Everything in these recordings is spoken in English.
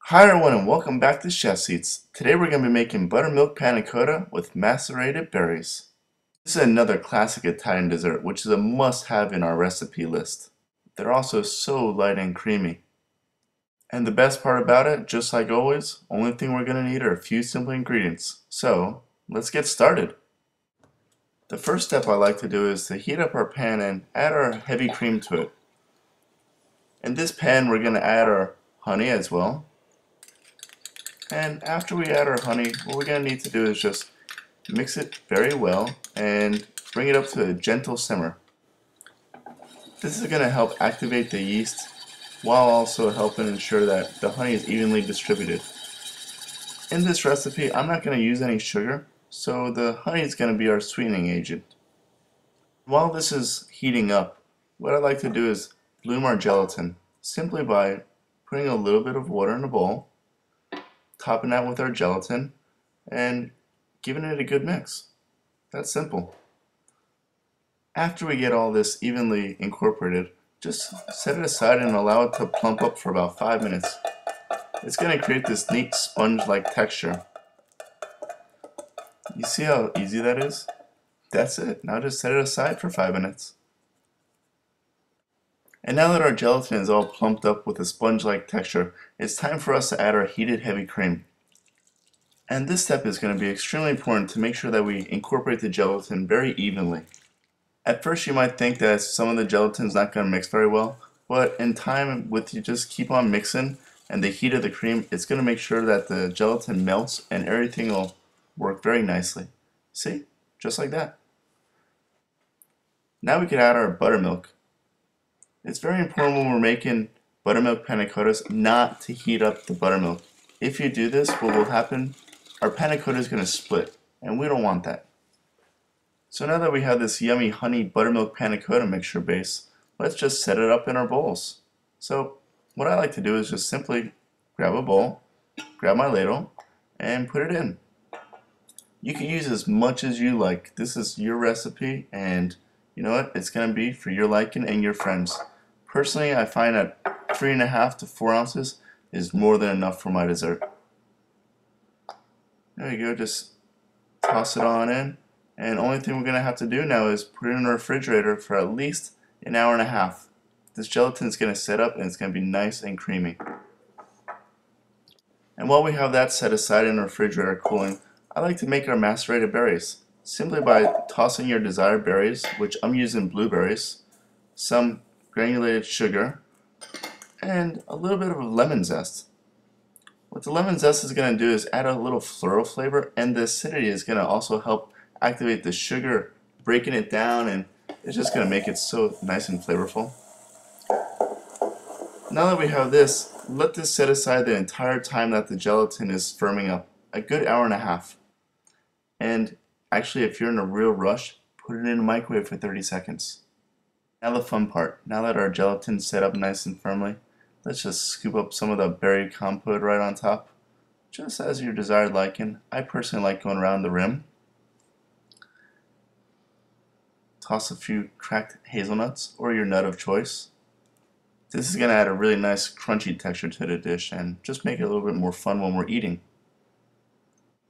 Hi everyone and welcome back to Chef Seats. Today we're going to be making buttermilk panna cotta with macerated berries. This is another classic Italian dessert which is a must-have in our recipe list. They're also so light and creamy. And the best part about it, just like always, only thing we're going to need are a few simple ingredients. So, let's get started. The first step I like to do is to heat up our pan and add our heavy cream to it. In this pan we're going to add our honey as well. And after we add our honey, what we're going to need to do is just mix it very well and bring it up to a gentle simmer. This is going to help activate the yeast while also helping ensure that the honey is evenly distributed. In this recipe, I'm not going to use any sugar, so the honey is going to be our sweetening agent. While this is heating up, what I like to do is bloom our gelatin simply by putting a little bit of water in a bowl, topping that with our gelatin, and giving it a good mix. That's simple. After we get all this evenly incorporated, just set it aside and allow it to plump up for about 5 minutes. It's going to create this neat sponge-like texture. You see how easy that is? That's it. Now just set it aside for 5 minutes. And now that our gelatin is all plumped up with a sponge-like texture, it's time for us to add our heated heavy cream. And this step is going to be extremely important to make sure that we incorporate the gelatin very evenly. At first you might think that some of the gelatin is not going to mix very well, but in time, with you just keep on mixing and the heat of the cream, it's going to make sure that the gelatin melts and everything will work very nicely. See? Just like that. Now we can add our buttermilk. It's very important when we're making buttermilk panna cottas not to heat up the buttermilk. If you do this, what will happen? Our panna cotta is going to split, and we don't want that. So now that we have this yummy honey buttermilk panna cotta mixture base, let's just set it up in our bowls. So what I like to do is just simply grab a bowl, grab my ladle, and put it in. You can use as much as you like. This is your recipe, and you know what? It's going to be for your liking and your friends. Personally, I find that 3.5 to 4 ounces is more than enough for my dessert. There you go, just toss it on in. And the only thing we're going to have to do now is put it in the refrigerator for at least an hour and a half. This gelatin is going to set up and it's going to be nice and creamy. And while we have that set aside in the refrigerator cooling, I like to make our macerated berries. Simply by tossing your desired berries, which I'm using blueberries, some granulated sugar, and a little bit of lemon zest. What the lemon zest is going to do is add a little floral flavor, and the acidity is going to also help activate the sugar, breaking it down, and it's just going to make it so nice and flavorful. Now that we have this, let this set aside the entire time that the gelatin is firming up, a good hour and a half. And actually, if you're in a real rush, put it in the microwave for 30 seconds. Now the fun part. Now that our gelatin's set up nice and firmly, let's just scoop up some of the berry compote right on top, just as your desired liking. I personally like going around the rim. Toss a few cracked hazelnuts or your nut of choice. This is going to add a really nice crunchy texture to the dish and just make it a little bit more fun when we're eating.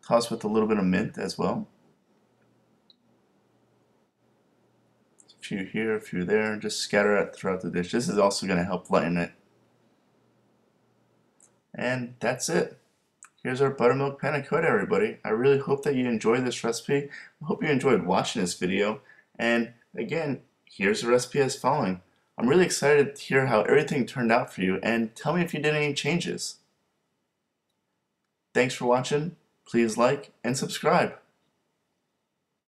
Toss with a little bit of mint as well. A few here, a few there, just scatter it throughout the dish. This is also going to help lighten it. And that's it. Here's our buttermilk panna cotta, everybody. I really hope that you enjoyed this recipe. I hope you enjoyed watching this video. And again, here's the recipe as following. I'm really excited to hear how everything turned out for you, and tell me if you did any changes. Thanks for watching. Please like and subscribe.